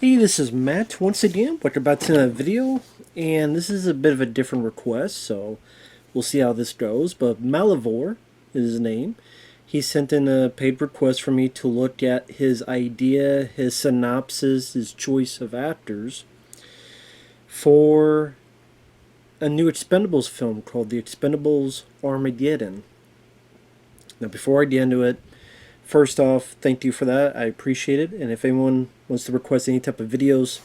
Hey, this is Matt once again. Welcome back to another video, and this is a bit of a different request, so we'll see how this goes. But Malivore is his name. He sent in a paid request for me to look at his idea, his synopsis, his choice of actors for a new Expendables film called The Expendables Armageddon. Now, before I get into it, first off, thank you for that. I appreciate it. And if anyone wants to request any type of videos,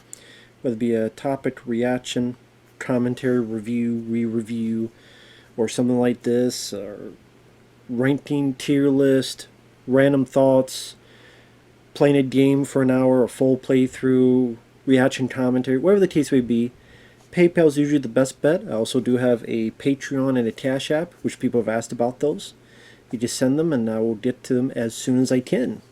whether it be a topic, reaction, commentary, review, re-review, or something like this, or ranking, tier list, random thoughts, playing a game for an hour, a full playthrough, reaction commentary, whatever the case may be, PayPal is usually the best bet. I also do have a Patreon and a Cash App, which people have asked about those. You just send them and I will get to them as soon as I can.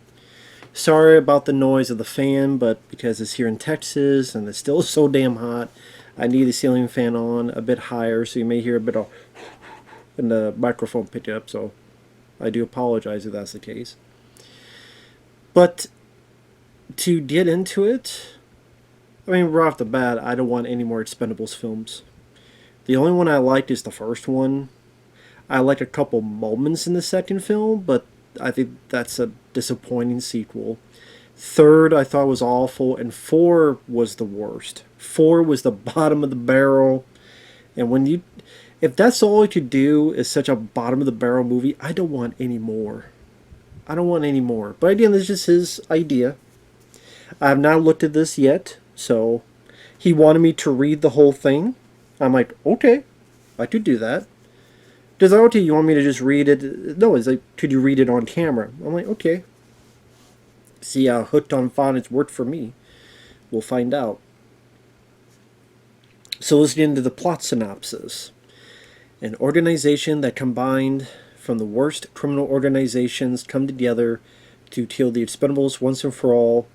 Sorry about the noise of the fan, but because it's here in Texas and it's still so damn hot, I need the ceiling fan on a bit higher, so you may hear a bit of and the microphone pick up, so I do apologize if that's the case. But to get into it, I mean, right off the bat, I don't want any more Expendables films. The only one I liked is the first one. I like a couple moments in the second film, but I think that's a disappointing sequel. Third, I thought was awful, and four was the worst. Four was the bottom of the barrel, and if that's all you could do is such a bottom of the barrel movie, I don't want any more. I don't want any more. But again, this is just his idea. I have not looked at this yet, so he wanted me to read the whole thing. I'm like, okay, I could do that. Does okay, you want me to just read it? No, it's like, could you read it on camera? I'm like, okay. See how hooked on phonics worked for me. We'll find out. So let's get into the plot synopsis. An organization that combined from the worst criminal organizations come together to kill the Expendables once and for all,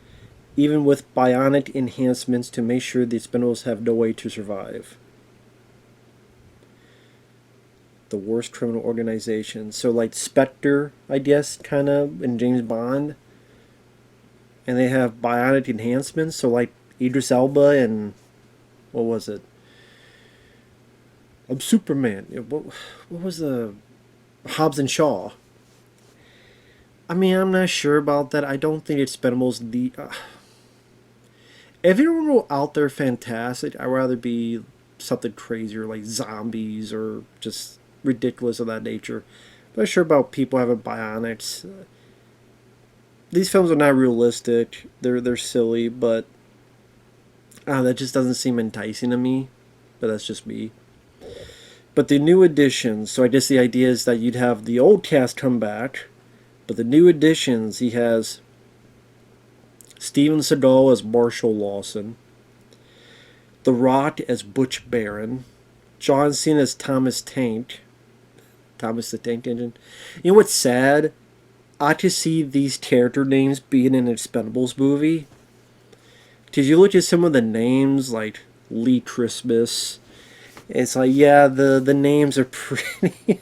even with bionic enhancements to make sure the Expendables have no way to survive. The worst criminal organization. So like Spectre, I guess, kind of, in James Bond. And they have bionic enhancements. So like Idris Elba and, what was it? Superman. What was the Hobbs and Shaw? I mean, I'm not sure about that. I don't think Expendables the. If you were out there fantastic, I'd rather be something crazier like zombies or just ridiculous of that nature. I'm not sure about people having bionics. These films are not realistic. They're silly, but that just doesn't seem enticing to me. But that's just me. But the new additions, so I guess the idea is that you'd have the old cast come back, but the new additions, he has Steven Seagal as Marshall Lawson, The Rock as Butch Barron, John Cena as Thomas Tank the Tank Engine. You know what's sad? I could see these character names being in an Expendables movie. Because you look at some of the names, like Lee Christmas, it's like, yeah, the names are pretty.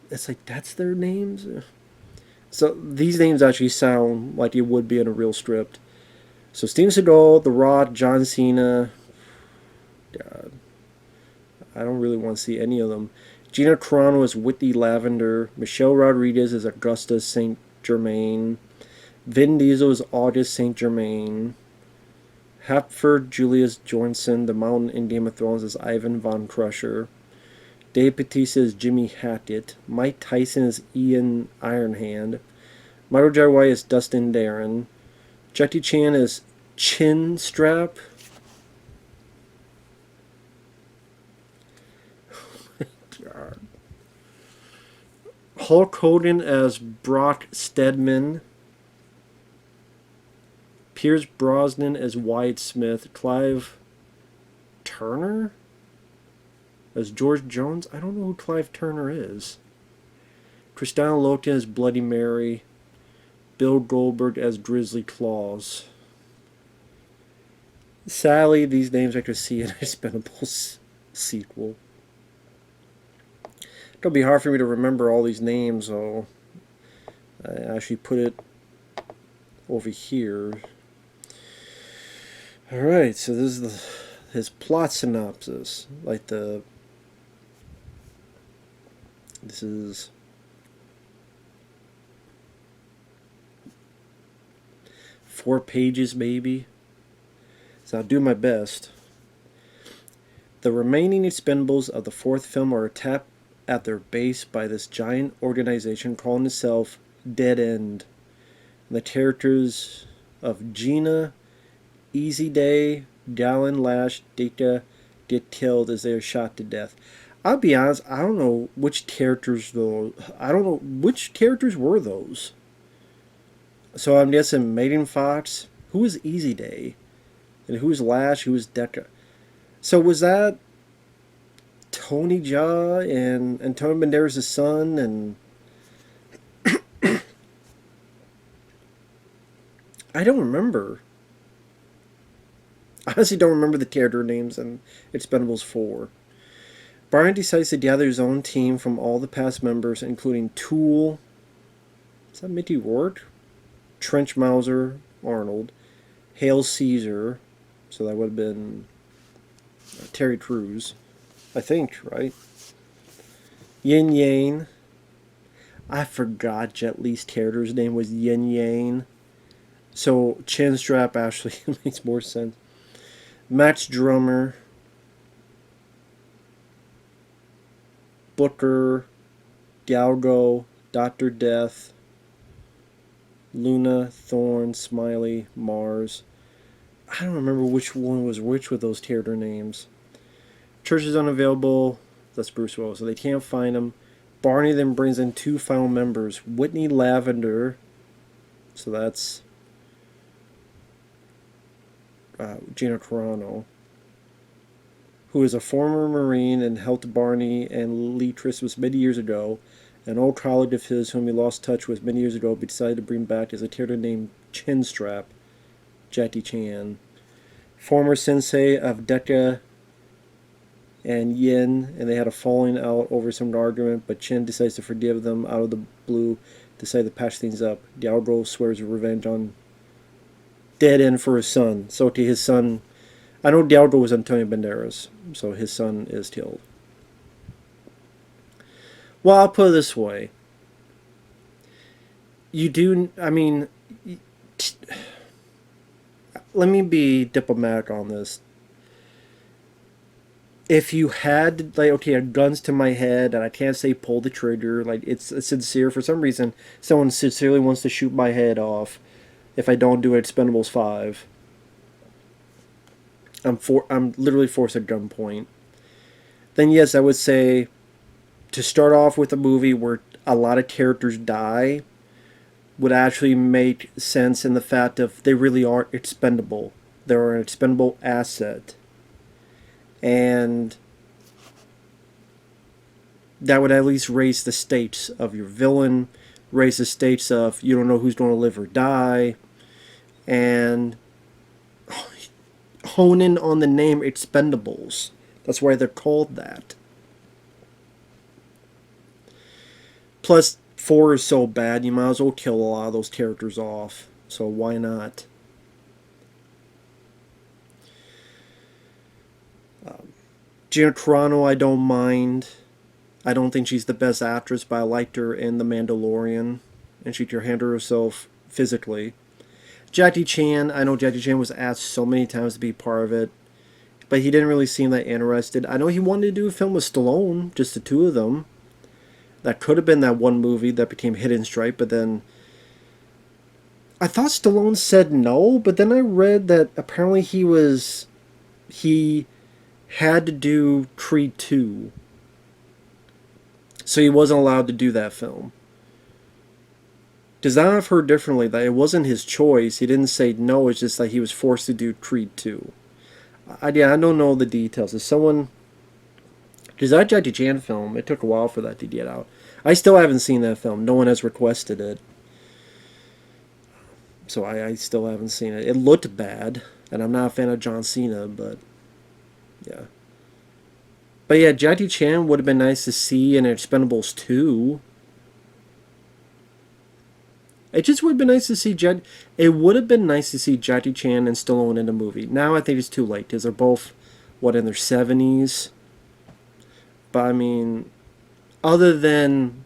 It's like, that's their names? So these names actually sound like it would be in a real script. So Steven Seagal, The Rock, John Cena. God, I don't really want to see any of them. Gina Carano as Whitney Lavender. Michelle Rodriguez as Augusta St. Germain. Vin Diesel as August St. Germain. Hapford Julius Johnson, the Mountain in Game of Thrones, as Ivan Von Crusher. Dave Bautista as Jimmy Hackett. Mike Tyson as Ian Ironhand. Michael J. White as Dustin Darren. Jackie Chan as Chin Strap. God. Hulk Hogan as Brock Stedman. Pierce Brosnan as Wyatt Smith. Clive Turner as George Jones. I don't know who Clive Turner is. Kristanna Loken as Bloody Mary. Bill Goldberg as Grizzly Claws. Sadly, these names I could see in a Expendables sequel. It'll be hard for me to remember all these names, so I actually put it over here. Alright, so this is his plot synopsis. This is 4 pages maybe. So I'll do my best. The remaining Expendables of the 4th film are attacked at their base by this giant organization calling itself Dead End. The characters of Gina, Easy Day, Dallin, Lash, Dika get killed as they are shot to death. I'll be honest, I don't know which characters though. I don't know which characters were those. So I'm guessing Megan Fox. Who was Easy Day? And who's Lash? Who was Deka? So was that Tony Jaa and Antonio Banderas' son? And I don't remember. I honestly don't remember the character names in Expendables 4. Brian decides to gather his own team from all the past members, including Tool. Is that Mickey Rourke? Trench Mauser, Arnold. Hail Caesar. So that would have been Terry Crews. I think, right? Yin Yang. I forgot Jet Li's character's name was Yin Yang. So Chinstrap actually makes more sense. Matt's drummer. Booker. Galgo. Dr. Death. Luna, Thorn, Smiley, Mars. I don't remember which one was which with those character names. Church is unavailable. That's Bruce Willis, so they can't find him. Barney then brings in 2 final members. Whitney Lavender. So that's Gina Carano, who is a former Marine and helped Barney and Lee Christmas many years ago. An old colleague of his whom he lost touch with many years ago but decided to bring back as a character named Chinstrap, Jackie Chan. Former sensei of Deka and Yin, and they had a falling out over some argument, but Chin decides to forgive them out of the blue, decide to patch things up. Dialgo swears revenge on Dead End for his son. So to his son, I know Dialgo was Antonio Banderas, so his son is killed. Well, I'll put it this way. You do, I mean, let me be diplomatic on this. If you had, like, okay, guns to my head, and I can't say pull the trigger, like, it's sincere, for some reason, someone sincerely wants to shoot my head off if I don't do Expendables 5. I'm literally forced at gunpoint. Then yes, I would say, to start off with a movie where a lot of characters die would actually make sense in the fact of they really are expendable. They're an expendable asset. And that would at least raise the stakes of your villain, raise the stakes of you don't know who's going to live or die, and hone in on the name Expendables. That's why they're called that. Plus, 4 is so bad, you might as well kill a lot of those characters off. So why not? Gina Carano, I don't mind. I don't think she's the best actress, but I liked her in The Mandalorian, and she could handle herself physically. Jackie Chan, I know Jackie Chan was asked so many times to be part of it, but he didn't really seem that interested. I know he wanted to do a film with Stallone, just the 2 of them. That could have been that one movie that became Hidden Strike, but then I thought Stallone said no, but then I read that apparently he had to do Creed 2. So he wasn't allowed to do that film. Because I've heard differently, that it wasn't his choice. He didn't say no, it's just that he was forced to do Creed 2. I don't know the details. Is someone... Because that Jackie Chan film, it took a while for that to get out. I still haven't seen that film. No one has requested it. So I still haven't seen it. It looked bad, and I'm not a fan of John Cena, but yeah. But yeah, Jackie Chan would have been nice to see in Expendables 2. It just would have been nice to see Jet. It would have been nice to see Jackie Chan and Stallone in a movie. Now I think it's too late because they're both, what, in their 70s. But I mean, other than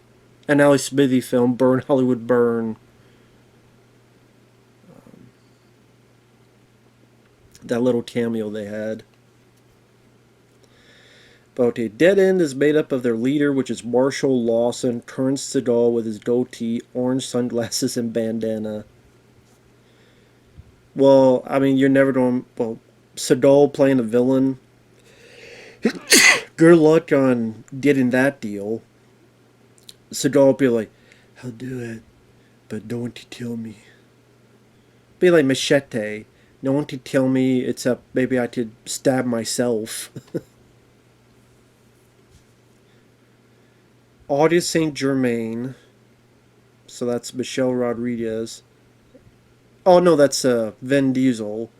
an Ellie Smithy film, Burn Hollywood Burn, that little cameo they had. But okay, Dead End is made up of their leader, which is Marshall Lawson, Kern Sedal with his goatee, orange sunglasses, and bandana. Well, I mean, you're never going. Well, Sedal playing a villain. Good luck on getting that deal. Sedal will be like, I'll do it, but don't you tell me. Be like Machete. No one could tell me except maybe I could stab myself. Audis Saint Germain. So that's Michelle Rodriguez. Oh no, that's Vin Diesel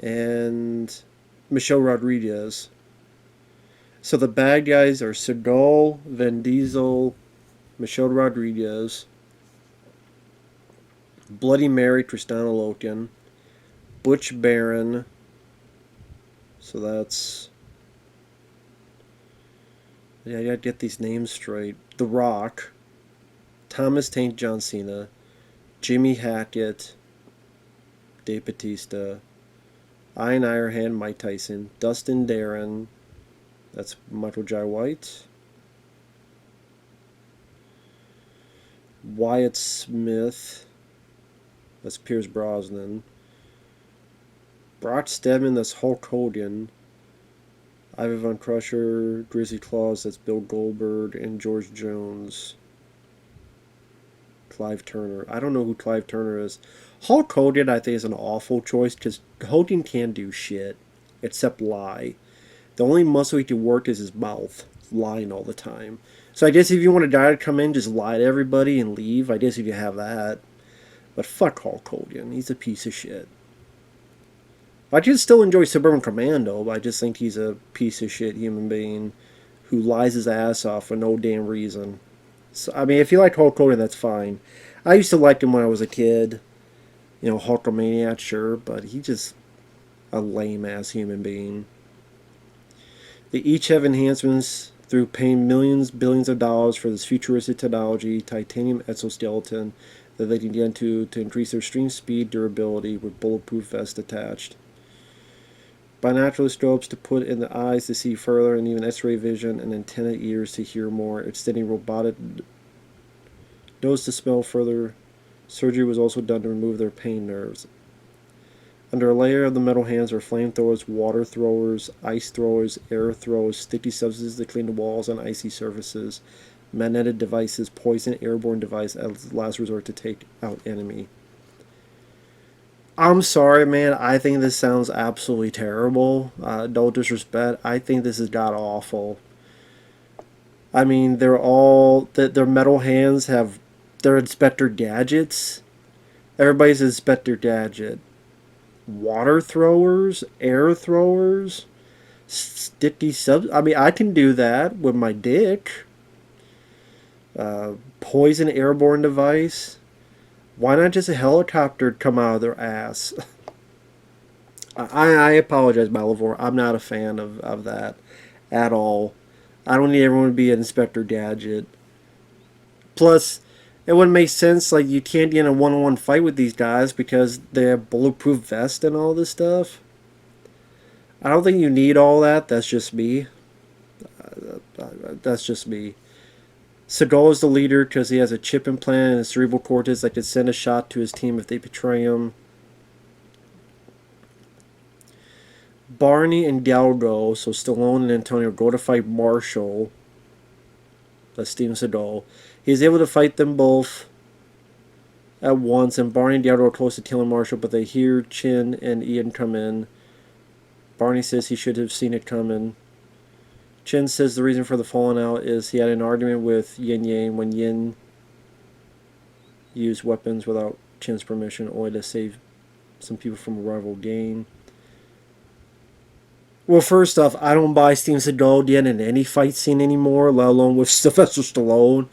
and Michelle Rodriguez. So the bad guys are Seagal, Vin Diesel, Michelle Rodriguez, Bloody Mary, Tristana Loken, Butch Barron. So that's, yeah, I gotta get these names straight. The Rock, Thomas Tank John Cena, Jimmy Hackett, Dave Batista, Ian Ironhand, Mike Tyson, Dustin Darren, that's Michael Jai White, Wyatt Smith, that's Pierce Brosnan, Brock Stedman, that's Hulk Hogan, Ivan Von Crusher, Grizzly Claus, that's Bill Goldberg, and George Jones. Clive Turner. I don't know who Clive Turner is. Hulk Hogan, I think, is an awful choice because Hogan can't do shit except lie. The only muscle he can work is his mouth, lying all the time. So I guess if you want a guy to come in, just lie to everybody and leave. I guess if you have that. But fuck Hulk Hogan. He's a piece of shit. I can still enjoy Suburban Commando, but I just think he's a piece of shit human being who lies his ass off for no damn reason. So, I mean, if you like Hulk Hogan, that's fine. I used to like him when I was a kid. You know, Hulkamaniac, sure, but he's just a lame-ass human being. They each have enhancements through paying millions, billions of dollars for this futuristic technology, titanium exoskeleton, that they can get into to increase their extreme speed, durability, with bulletproof vests attached. Binocular scopes to put in the eyes to see further, and even X-ray vision, and antenna ears to hear more, extending robotic nose to smell further. Surgery was also done to remove their pain nerves. Under a layer of the metal hands are flamethrowers, water throwers, ice throwers, air throwers, sticky substances to clean the walls on icy surfaces, magnetic devices, poison, airborne device as last resort to take out enemy. I'm sorry, man. I think this sounds absolutely terrible. No disrespect. I think this is god awful. I mean, their metal hands have their Inspector Gadgets. Everybody's Inspector Gadget. Water throwers, air throwers, sticky subs. I mean, I can do that with my dick. Poison airborne device. Why not just a helicopter come out of their ass? I apologize, Malivore. I'm not a fan of that at all. I don't need everyone to be an Inspector Gadget. Plus, it wouldn't make sense. Like, you can't get in a one-on-one fight with these guys because they have bulletproof vests and all this stuff. I don't think you need all that. That's just me. That's just me. Seagal is the leader because he has a chip implant in his cerebral cortex that could send a shot to his team if they betray him. Barney and Galgo, so Stallone and Antonio, go to fight Marshall. That's Steven Seagal. He's able to fight them both at once, and Barney and Galgo are close to killing Marshall, but they hear Chin and Ian come in. Barney says he should have seen it coming. Chin says the reason for the falling out is he had an argument with Yin Yang when Yin used weapons without Chin's permission, only to save some people from a rival gang. Well, first off, I don't buy Steven Seagal yet in any fight scene anymore, let alone with Sylvester Stallone,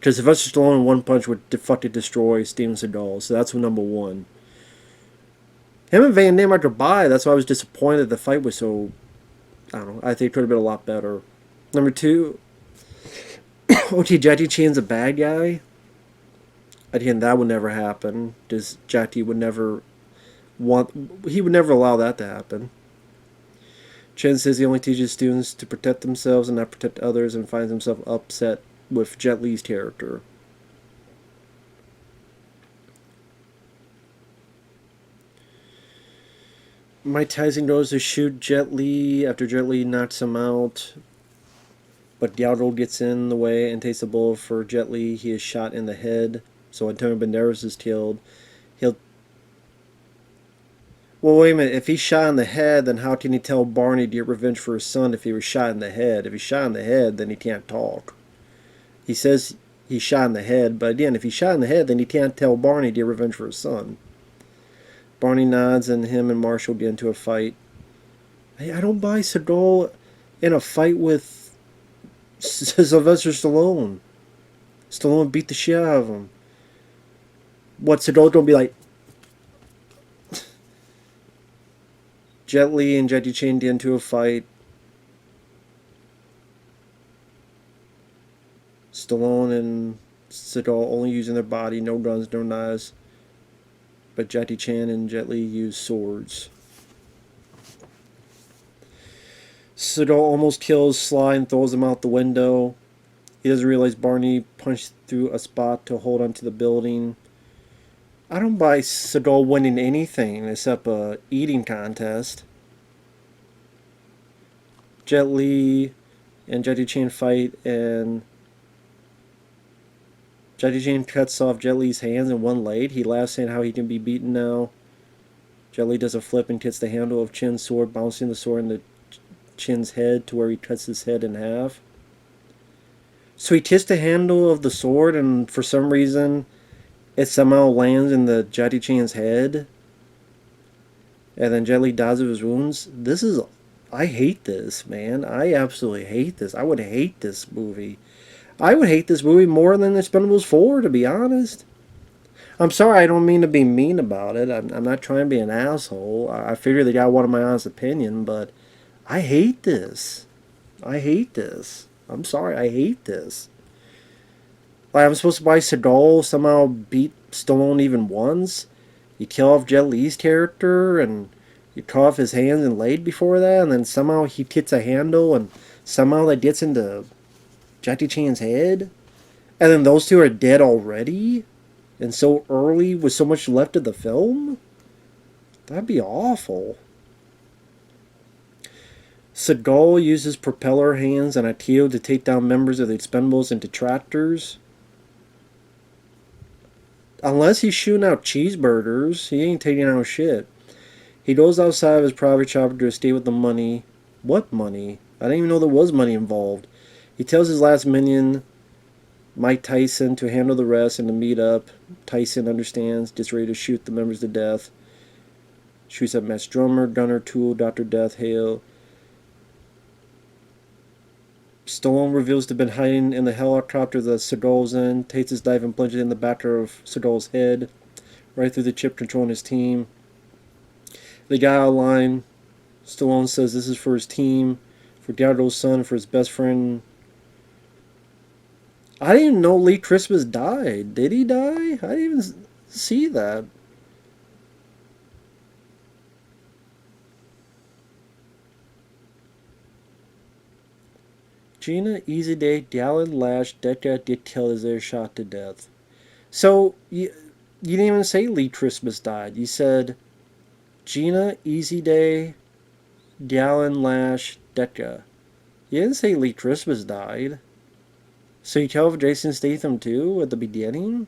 Because Sylvester Stallone in one punch would fucking destroy Steven Seagal, so that's number one. Him and Van Damme are goodbye. That's why I was disappointed the fight was so. I don't know. I think it could have been a lot better. Number two, OT Jackie Chan's a bad guy. Again, that would never happen. Because Jackie would never want. He would never allow that to happen. Chen says he only teaches students to protect themselves and not protect others, and finds himself upset with Jet Li's character. Mike Tyson goes to shoot Jet Li after Jet Li knocks him out, but Diallo gets in the way and takes a bullet for Jet Li. He is shot in the head, so Antonio Banderas is killed. He'll. Well, wait a minute. If he's shot in the head, then how can he tell Barney to get revenge for his son if he was shot in the head? If he's shot in the head, then he can't talk. He says he's shot in the head, but again, if he's shot in the head, then he can't tell Barney to get revenge for his son. Barney nods, and him and Marshall get into a fight. Hey, I don't buy Seagal in a fight with Sylvester Stallone. Stallone beat the shit out of him. What, Seagal gonna be like? Jet Li and Jackie Chan get into a fight. Stallone and Seagal only using their body, no guns, no knives. But Jackie Chan and Jet Li use swords. Seagal almost kills Sly and throws him out the window. He doesn't realize Barney punched through a spot to hold onto the building. I don't buy Seagal winning anything except a eating contest. Jet Li and Jackie Chan fight, and Jackie Chan cuts off Jet Li's hands in one leg. He laughs, saying how he can be beaten now. Jet Li does a flip and hits the handle of Chin's sword, bouncing the sword into Chin's head to where he cuts his head in half. So he hits the handle of the sword, and for some reason, it somehow lands in the Jackie Chan's head. And then Jet Li dies of his wounds. I hate this, man. I absolutely hate this. I would hate this movie. I would hate this movie more than Expendables 4, to be honest. I'm sorry, I don't mean to be mean about it. I'm not trying to be an asshole. I figure the guy wanted my honest opinion, but I hate this. I hate this. I'm sorry, I hate this. Like, I'm supposed to buy Seagal somehow beat Stallone even once? You kill off Jet Li's character, and you cut off his hands and leg before that, and then somehow he hits a handle, and somehow that gets into Jackie Chan's head, and then those two are dead already, and so early with so much left of the film? That'd be awful. Seagal uses propeller hands and Aikido to take down members of the Expendables and detractors. Unless he's shooting out cheeseburgers, he ain't taking out shit. He goes outside of his private chopper to escape with the money. What money? I didn't even know there was money involved. He tells his last minion, Mike Tyson, to handle the rest and to meet up. Tyson understands, gets ready to shoot the members to death. Shoots at Matt's drummer, Gunner, Tool, Dr. Death, Hale. Stallone reveals to have been hiding in the helicopter that Seagal's in, takes his knife and plunges it in the back of Seagal's head, right through the chip controlling his team. They got out of line. Stallone says this is for his team, for Diallo's son, for his best friend. I didn't even know Lee Christmas died. Did he die? I didn't even see that. Gina, Easy Day, Dallin, Lash, Decca, get killed as they're shot to death. So, you didn't even say Lee Christmas died. You said Gina, Easy Day, Dallin, Lash, Decca. You didn't say Lee Christmas died. So you tell Jason Statham too at the beginning?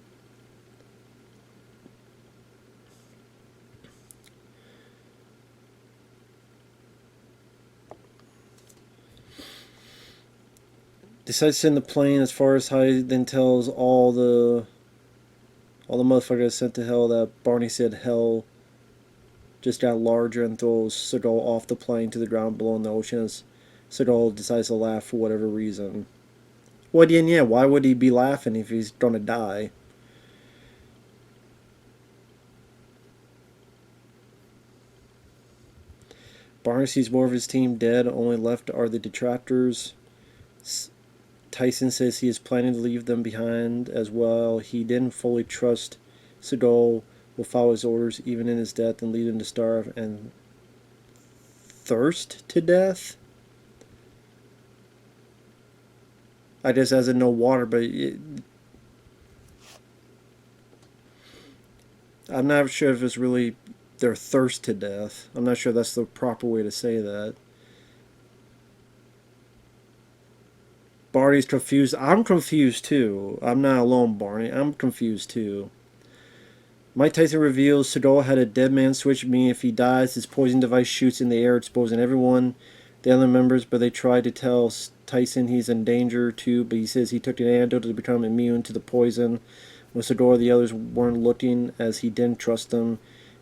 Decides to send the plane as far as high, then tells all the motherfuckers sent to hell that Barney said hell just got larger, and throws Seagal off the plane to the ground below in the ocean as Seagal decides to laugh for whatever reason. Well, yeah, why would he be laughing if he's gonna die? Barney sees more of his team dead. Only left are the detractors. Tyson says he is planning to leave them behind as well. He didn't fully trust Seagal will follow his orders even in his death and lead him to starve and thirst to death. I guess as in no water, but I'm not sure if it's really their thirst to death. I'm not sure that's the proper way to say that. Barney's confused. I'm confused too. I'm not alone, Barney. I'm confused too. Mike Tyson reveals Seagal had a dead man switch, meaning if he dies, his poison device shoots in the air, exposing everyone, the other members, but they try to tell Tyson he's in danger too, but he says he took an antidote to become immune to the poison. When Seagal and the others weren't looking, as he didn't trust them,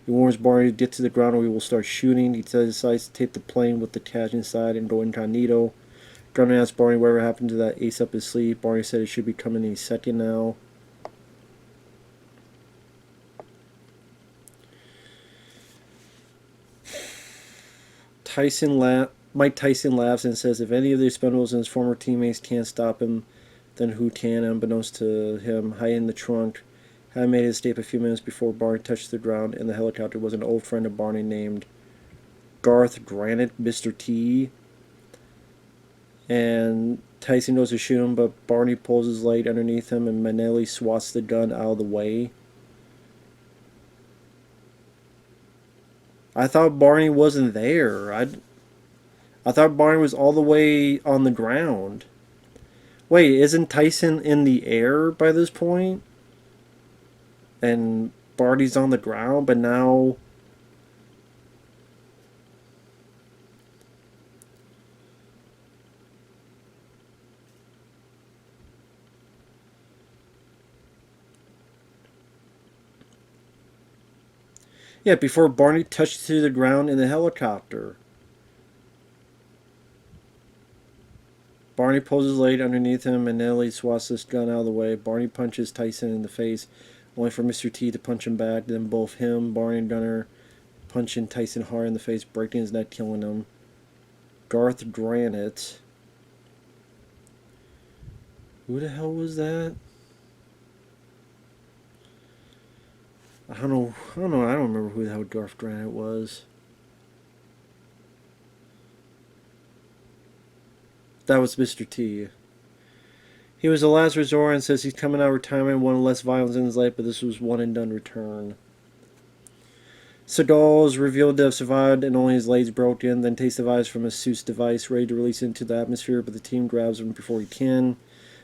he warns Barney to get to the ground or he will start shooting. He decides to take the plane with the cash inside and go incognito. Gunner asks Barney whatever happened to that ace up his sleeve. Barney said it should be coming any second now. Mike Tyson laughs and says if any of the Expendables and his former teammates can't stop him, then who can? Unbeknownst to him, hiding in the trunk, had made his escape a few minutes before Barney touched the ground in the helicopter was an old friend of Barney named Garth Granite, Mr. T. And Tyson goes to shoot him, but Barney pulls his leg underneath him and Manelli swats the gun out of the way. I thought Barney wasn't there. I thought Barney was all the way on the ground. Wait, isn't Tyson in the air by this point? And Barney's on the ground, but now... Yeah, before Barney touched to the ground in the helicopter. Barney pulls his leg underneath him and Nellie swats this gun out of the way. Barney punches Tyson in the face, only for Mr. T to punch him back. Then both him, Barney, and Gunner punching Tyson hard in the face, breaking his neck, killing him. Garth Granite. Who the hell was that? I don't know. I don't remember who the hell Garth Granite was. That was Mr. T. He was the last resort and says he's coming out of retirement, wanted less violence in his life, but this was one and done return. Seagal is revealed to have survived and only his legs broken, then takes the virus from his suit's device, ready to release it into the atmosphere, but the team grabs him before he can.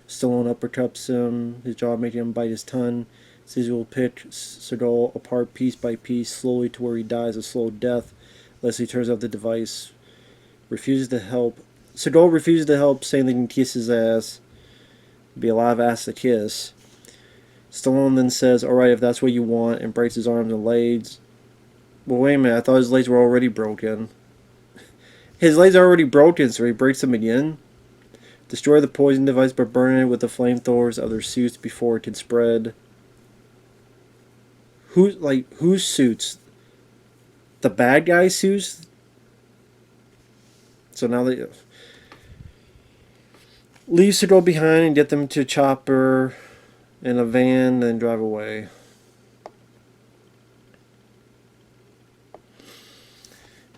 Stallone uppercuts him, his jaw making him bite his tongue. Says he will pick Seagal apart piece by piece, slowly to where he dies a slow death, unless he turns off the device. Refuses to help. Seagal refuses to help, saying they can kiss his ass. It'd be a lot of ass to kiss. Stallone then says, alright, if that's what you want, and breaks his arms and legs. Well, wait a minute, I thought his legs were already broken. His legs are already broken, so he breaks them again? Destroy the poison device by burning it with the flamethrowers of their suits before it can spread. Whose suits? The bad guy suits? So now they... Leaves to go behind and get them to a chopper in a van, then drive away.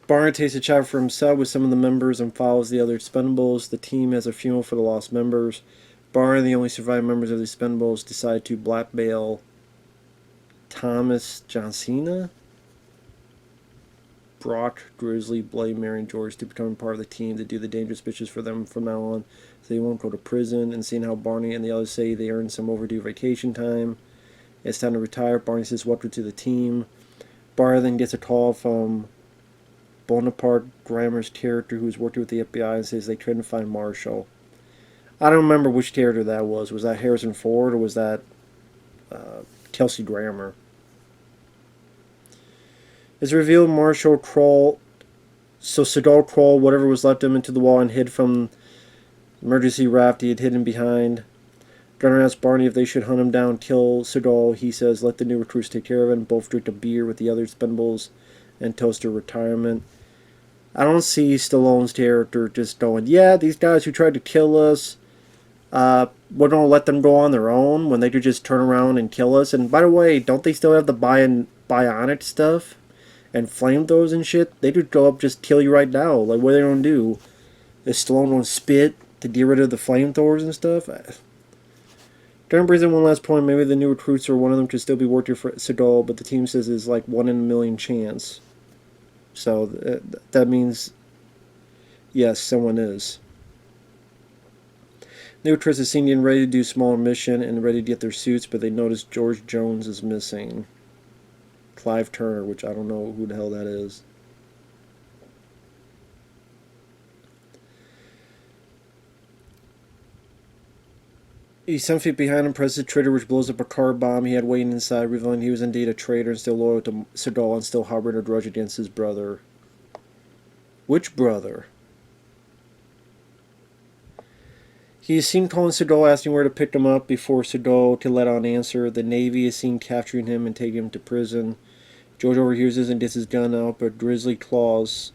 Barney takes a chopper for himself with some of the members and follows the other Expendables. The team has a funeral for the lost members. Barney, the only surviving members of the Expendables, decide to blackmail Thomas John Cena, Brock, Grizzly, Blade, Mary, and George to become part of the team to do the dangerous bitches for them from now on, so they won't go to prison. And seeing how Barney and the others say they earned some overdue vacation time, it's time to retire. Barney says welcome to the team. Barney then gets a call from Bonaparte Grammer's character, who's working with the FBI, and says they couldn't find Marshall. I don't remember which character that was. Was that Harrison Ford or was that Kelsey Grammer? It's revealed Seagal crawled whatever was left of him into the wall and hid from Emergency raft he had hidden behind. Gunner asks Barney if they should hunt him down, kill Seagal. He says, let the new recruits take care of it, and both drink a beer with the other Expendables and toast their retirement. I don't see Stallone's character just going, yeah, these guys who tried to kill us, we're going to let them go on their own when they could just turn around and kill us. And by the way, don't they still have the bionic stuff and flamethrowers and shit? They could go up just kill you right now. Like, what are they going to do? Is Stallone going to spit to get rid of the flamethrowers and stuff? Darren brings in one last point. Maybe the new recruits or one of them could still be working for Seagal, but the team says it's like 1 in a million chance. So that means, yes, someone is. New recruits is seen getting ready to do a smaller mission and ready to get their suits, but they notice George Jones is missing. Clive Turner, which I don't know who the hell that is. He's 7 feet behind him, presses the trigger, which blows up a car bomb he had waiting inside, revealing he was indeed a traitor and still loyal to Seagal and still harboring a grudge against his brother. Which brother? He is seen calling Seagal, asking where to pick him up before Seagal can let out an answer. The Navy is seen capturing him and taking him to prison. George overhears this and gets his gun out, but Grizzly Claws,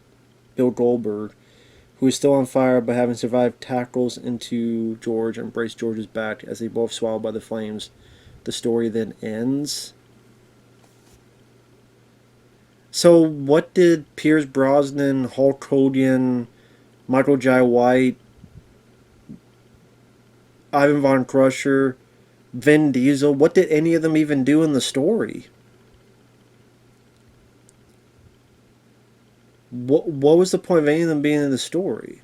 Bill Goldberg, who is still on fire but having survived, tackles into George and breaks George's back as they both swallowed by the flames. The story then ends. So what did Pierce Brosnan, Hulk Hogan, Michael Jai White, Ivan Von Crusher, Vin Diesel, what did any of them even do in the story? What was the point of any of them being in the story?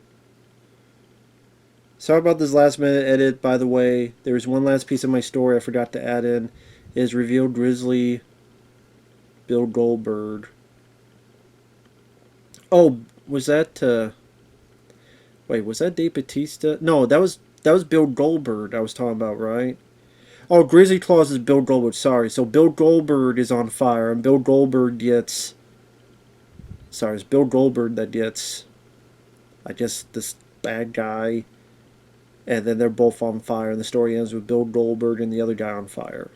Sorry about this last minute edit, by the way. There was one last piece of my story I forgot to add in. It is revealed Grizzly Bill Goldberg. Oh, was that wait, was that Dave Bautista? No, that was Bill Goldberg I was talking about, right? Oh, Grizzly Claws is Bill Goldberg, sorry. So Bill Goldberg is on fire, and Bill Goldberg gets... Sorry, it's Bill Goldberg that gets, I guess, this bad guy, and then they're both on fire, and the story ends with Bill Goldberg and the other guy on fire.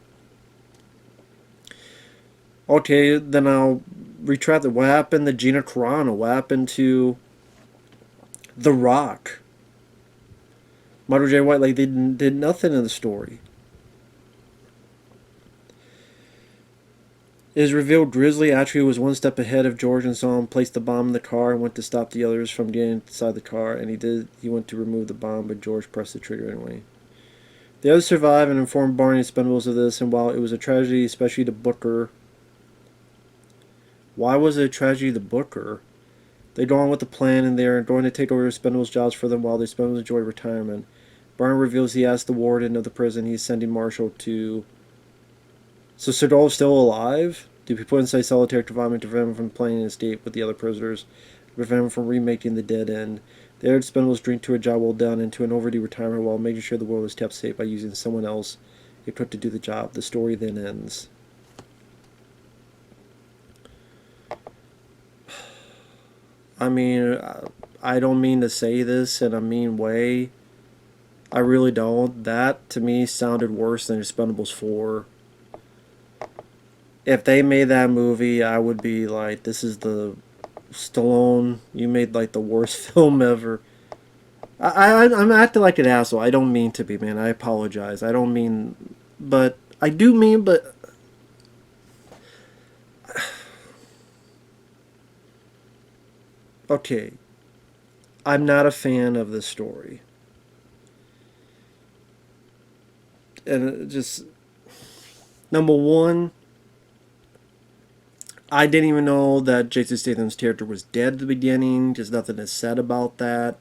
Okay, then I'll retract it. What happened to Gina Carano? What happened to The Rock? Michael J. White, like, they did nothing in the story. It is revealed Grizzly actually was one step ahead of George and saw him place the bomb in the car and went to stop the others from getting inside the car, and he did. He went to remove the bomb, but George pressed the trigger anyway. The others survived and informed Barney and Expendables of this, and while it was a tragedy, especially to Booker... Why was it a tragedy to Booker? They go on with the plan, and they are going to take over Expendables jobs for them while the Expendables enjoy retirement. Barney reveals he asked the warden of the prison he is sending Marshall to... So Seagal is still alive? To be put inside solitary confinement to prevent him from playing an escape with the other prisoners, to prevent him from remaking the dead end. The other Expendables drink to a job well done and to an overdue retirement while making sure the world is kept safe by using someone else equipped to do the job. The story then ends. I mean, I don't mean to say this in a mean way. I really don't. That, to me, sounded worse than Expendables 4. If they made that movie, I would be like, this is the... Stallone, you made like the worst film ever. I'm acting like an asshole. I don't mean to be, man. I apologize. I don't mean... But... I do mean, but... Okay. I'm not a fan of this story. And it just... Number one... I didn't even know that Jason Statham's character was dead at the beginning. Just nothing is said about that.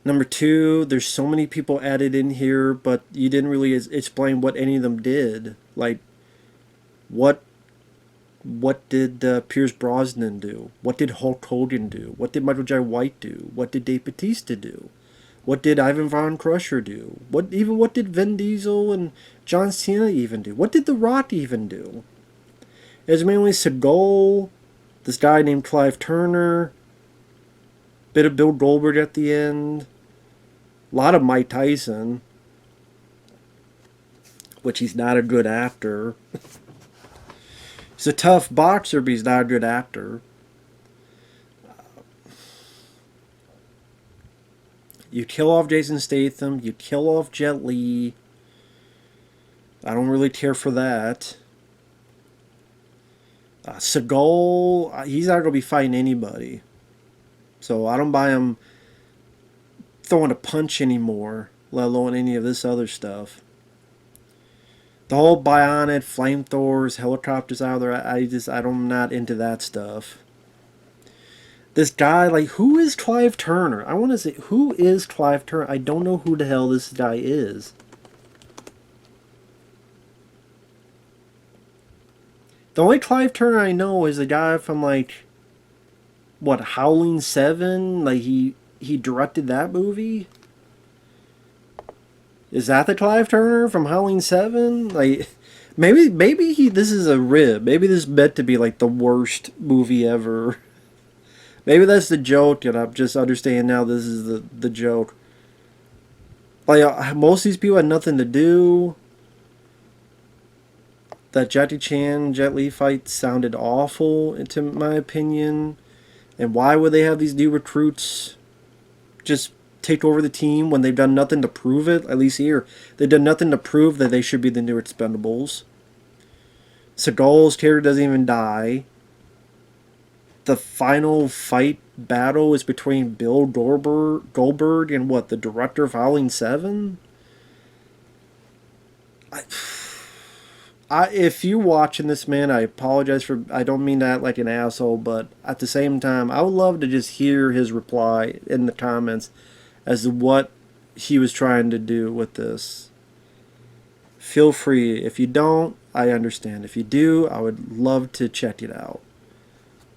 Number two, there's so many people added in here, but you didn't really explain what any of them did. Like, what did Pierce Brosnan do? What did Hulk Hogan do? What did Michael J. White do? What did Dave Bautista do? What did Ivan Von Crusher do? What did Vin Diesel and John Cena even do? What did The Rock even do? It was mainly Seagal, this guy named Clive Turner, bit of Bill Goldberg at the end. A lot of Mike Tyson, which he's not a good actor. He's a tough boxer, but he's not a good actor. You kill off Jason Statham. You kill off Jet Li. I don't really care for that. Seagal, he's not going to be fighting anybody. So I don't buy him throwing a punch anymore, let alone any of this other stuff. The whole bionic flamethrowers, helicopters out there, I'm not into that stuff. This guy, like, who is Clive Turner? I want to say, who is Clive Turner? I don't know who the hell this guy is. The only Clive Turner I know is the guy from, like, what, Howling 7? Like, he directed that movie? Is that the Clive Turner from Howling 7? Like, maybe this is a rib. Maybe this is meant to be, like, the worst movie ever. Maybe that's the joke, and I'm just understanding now this is the joke. Like, most of these people had nothing to do. That Jackie Chan, Jet Li fight sounded awful, to my opinion. And why would they have these new recruits just take over the team when they've done nothing to prove it? At least here, they've done nothing to prove that they should be the new Expendables. Seagal's character doesn't even die. The final fight battle is between Bill Goldberg and what, the director of Howling 7? If you're watching this, man, I apologize for, I don't mean that like an asshole, but at the same time, I would love to just hear his reply in the comments as to what he was trying to do with this. Feel free. If you don't, I understand. If you do, I would love to check it out.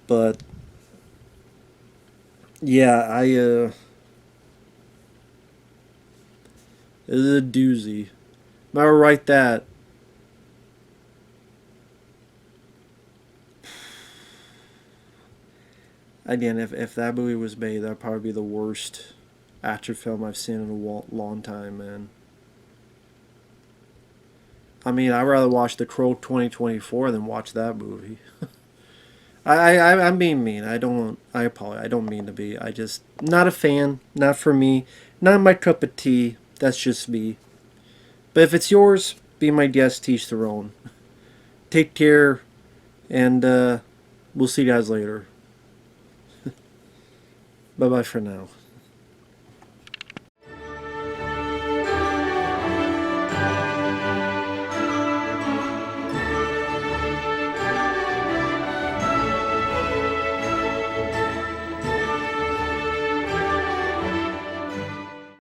But yeah, this is a doozy. I'm gonna write that. Again, if that movie was made, that'd probably be the worst action film I've seen in a long time, man. I mean, I'd rather watch The Crow 2024 than watch that movie. I'm being mean. I apologize. I don't mean to be. I just, not a fan. Not for me. Not my cup of tea. That's just me. But if it's yours, be my guest, teach their own. Take care, and we'll see you guys later. Bye-bye for now.